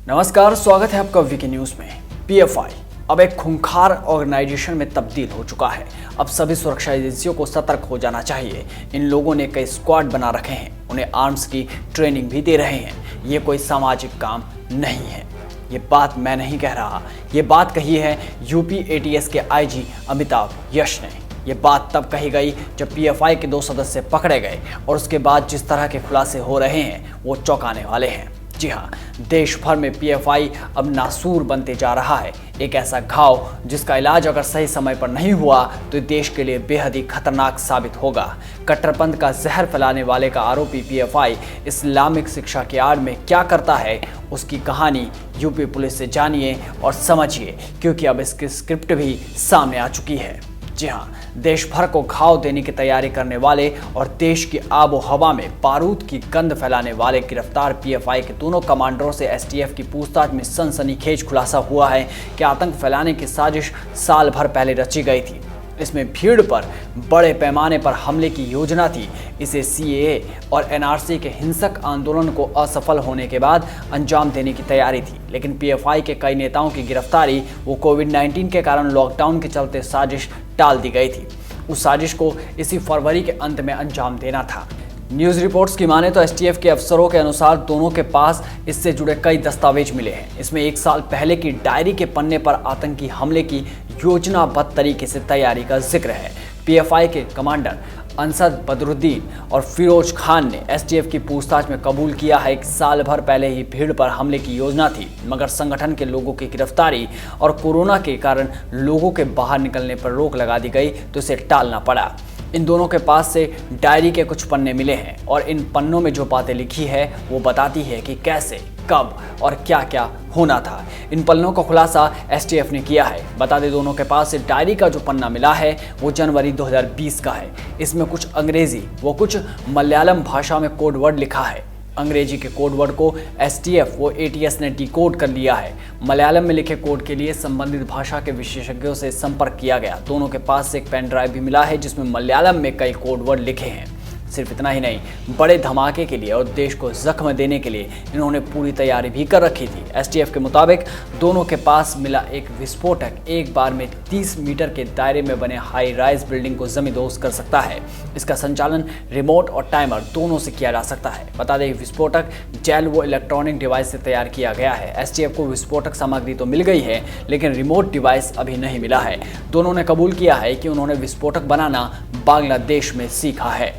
नमस्कार, स्वागत है आपका वीके न्यूज में। पीएफआई अब एक खूंखार ऑर्गेनाइजेशन में तब्दील हो चुका है। अब सभी सुरक्षा एजेंसियों को सतर्क हो जाना चाहिए। इन लोगों ने कई स्क्वाड बना रखे हैं, उन्हें आर्म्स की ट्रेनिंग भी दे रहे हैं। ये कोई सामाजिक काम नहीं है। ये बात मैं नहीं कह रहा, ये बात कही है यूपी एटीएस के आईजी अमिताभ यश ने। ये बात तब कही गई जब पीएफआई के 2 सदस्य पकड़े गए और उसके बाद जिस तरह के खुलासे हो रहे हैं वो चौंकाने वाले हैं। जी हाँ, देश भर में पीएफआई अब नासूर बनते जा रहा है। एक ऐसा घाव जिसका इलाज अगर सही समय पर नहीं हुआ तो देश के लिए बेहद ही खतरनाक साबित होगा। कट्टरपंथ का जहर फैलाने वाले का आरोपी पीएफआई इस्लामिक शिक्षा की आड़ में क्या करता है, उसकी कहानी यूपी पुलिस से जानिए और समझिए, क्योंकि अब इसकी स्क्रिप्ट भी सामने आ चुकी है। जी हाँ, देश भर को घाव देने की तैयारी करने वाले और देश की आबो हवा में बारूद की गंध फैलाने वाले गिरफ्तार पीएफआई के दोनों कमांडरों से एसटीएफ की पूछताछ में सनसनीखेज खुलासा हुआ है कि आतंक फैलाने की साजिश साल भर पहले रची गई थी। इसमें भीड़ पर बड़े पैमाने पर हमले की योजना थी। इसे सीएए और एनआरसी के हिंसक आंदोलन को असफल होने के बाद अंजाम देने की तैयारी थी। लेकिन पीएफआई के कई नेताओं की गिरफ्तारी वो कोविड-19 के कारण लॉकडाउन के चलते साजिश टाल दी गई थी। उस साजिश को इसी फरवरी के अंत में अंजाम देना था। न्यूज रिपोर्ट्स की माने तो एसटीएफ के अफसरों के अनुसार दोनों के पास इससे जुड़े कई दस्तावेज मिले हैं। इसमें 1 साल पहले की डायरी के पन्ने पर आतंकी हमले की योजनाबद्ध तरीके से तैयारी का जिक्र है। पीएफआई के कमांडर अंसद बदरुद्दीन और फिरोज खान ने एसटीएफ की पूछताछ में कबूल किया है कि साल भर पहले ही भीड़ पर हमले की योजना थी, मगर संगठन के लोगों की गिरफ्तारी और कोरोना के कारण लोगों के बाहर निकलने पर रोक लगा दी गई तो इसे टालना पड़ा। इन दोनों के पास से डायरी के कुछ पन्ने मिले हैं और इन पन्नों में जो बातें लिखी है वो बताती है कि कैसे, कब और क्या क्या होना था। इन पन्नों का खुलासा एसटीएफ ने किया है। बता दें, दोनों के पास से डायरी का जो पन्ना मिला है वो जनवरी 2020 का है। इसमें कुछ अंग्रेजी व कुछ मलयालम भाषा में कोड वर्ड लिखा है। अंग्रेजी के कोड वर्ड को एसटीएफ व एटीएस ने डिकोड कर लिया है। मलयालम में लिखे कोड के लिए संबंधित भाषा के विशेषज्ञों से संपर्क किया गया। दोनों के पास से एक पेन ड्राइव भी मिला है जिसमें मलयालम में कई कोड वर्ड लिखे हैं। सिर्फ इतना ही नहीं, बड़े धमाके के लिए और देश को जख्म देने के लिए इन्होंने पूरी तैयारी भी कर रखी थी। एसटीएफ के मुताबिक दोनों के पास मिला एक विस्फोटक एक बार में 30 मीटर के दायरे में बने हाई राइज बिल्डिंग को जमींदोज कर सकता है। इसका संचालन रिमोट और टाइमर दोनों से किया जा सकता है। बता दें, विस्फोटक जेल व इलेक्ट्रॉनिक डिवाइस से तैयार किया गया है। एसटीएफ को विस्फोटक सामग्री तो मिल गई है, लेकिन रिमोट डिवाइस अभी नहीं मिला है। दोनों ने कबूल किया है कि उन्होंने विस्फोटक बनाना बांग्लादेश में सीखा है।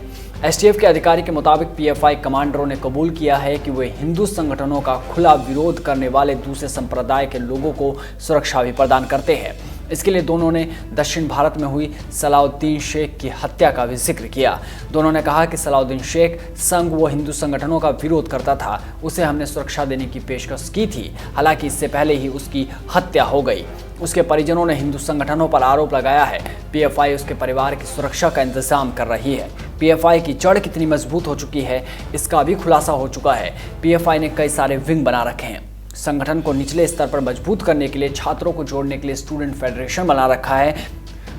एसटीएफ के अधिकारी के मुताबिक पीएफआई कमांडरों ने कबूल किया है कि वे हिंदू संगठनों का खुला विरोध करने वाले दूसरे संप्रदाय के लोगों को सुरक्षा भी प्रदान करते हैं। इसके लिए दोनों ने दक्षिण भारत में हुई सलाउद्दीन शेख की हत्या का भी जिक्र किया। दोनों ने कहा कि सलाउद्दीन शेख संघ व हिंदू संगठनों का विरोध करता था, उसे हमने सुरक्षा देने की पेशकश की थी। हालांकि इससे पहले ही उसकी हत्या हो गई। उसके परिजनों ने हिंदू संगठनों पर आरोप लगाया है। पीएफआई उसके परिवार की सुरक्षा का इंतजाम कर रही है। पीएफआई की जड़ कितनी मजबूत हो चुकी है, इसका भी खुलासा हो चुका है। पीएफआई ने कई सारे विंग बना रखे हैं। संगठन को निचले स्तर पर मजबूत करने के लिए छात्रों को जोड़ने के लिए स्टूडेंट फेडरेशन बना रखा है,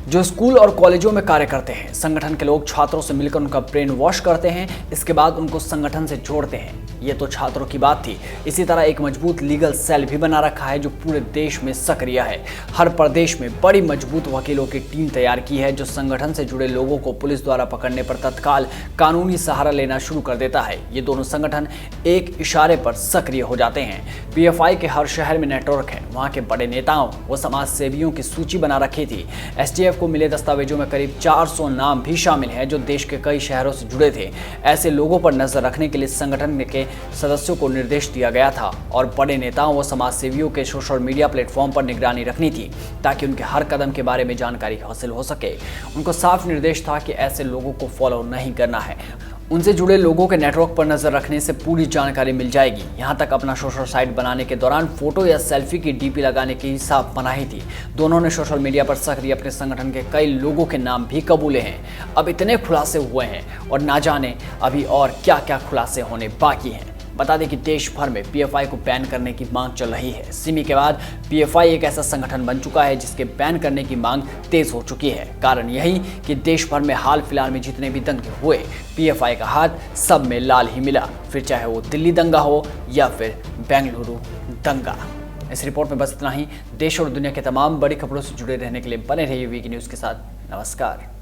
जो स्कूल और कॉलेजों में कार्य करते हैं। संगठन के लोग छात्रों से मिलकर उनका ब्रेन वॉश करते हैं, इसके बाद उनको संगठन से जोड़ते हैं। ये तो छात्रों की बात थी। इसी तरह एक मजबूत लीगल सेल भी बना रखा है जो पूरे देश में सक्रिय है। हर प्रदेश में बड़ी मजबूत वकीलों की टीम तैयार की है जो संगठन से जुड़े लोगों को पुलिस द्वारा पकड़ने पर तत्काल कानूनी सहारा लेना शुरू कर देता है। ये दोनों संगठन एक इशारे पर सक्रिय हो जाते हैं। पीएफआई के हर शहर में नेटवर्क है। वहाँ के बड़े नेताओं व समाज सेवियों की सूची बना रखी थी। एसटीएफ को मिले दस्तावेजों में करीब 400 नाम भी शामिल हैं जो देश के कई शहरों से जुड़े थे। ऐसे लोगों पर नजर रखने के लिए संगठन के सदस्यों को निर्देश दिया गया था और बड़े नेताओं व समाज सेवियों के सोशल मीडिया प्लेटफॉर्म पर निगरानी रखनी थी ताकि उनके हर कदम के बारे में जानकारी हासिल हो सके। उनको साफ निर्देश था कि ऐसे लोगों को फॉलो नहीं करना है। उनसे जुड़े लोगों के नेटवर्क पर नजर रखने से पूरी जानकारी मिल जाएगी। यहाँ तक अपना सोशल साइट बनाने के दौरान फोटो या सेल्फी की डीपी लगाने की ही साफ मनाही थी। दोनों ने सोशल मीडिया पर सक्रिय अपने संगठन के कई लोगों के नाम भी कबूले हैं। अब इतने खुलासे हुए हैं और ना जाने अभी और क्या क्या खुलासे होने बाकी हैं। बता दें कि देश भर में पीएफआई को बैन करने की मांग चल रही है। सिमी के बाद पीएफआई एक ऐसा संगठन बन चुका है जिसके बैन करने की मांग तेज हो चुकी है। कारण यही कि देश भर में हाल फिलहाल में जितने भी दंगे हुए, पीएफआई का हाथ सब में लाल ही मिला, फिर चाहे वो दिल्ली दंगा हो या फिर बेंगलुरु दंगा। इस रिपोर्ट में बस इतना ही। देश और दुनिया के तमाम बड़ी खबरों से जुड़े रहने के लिए बने रहिए वीके न्यूज़ के साथ। नमस्कार।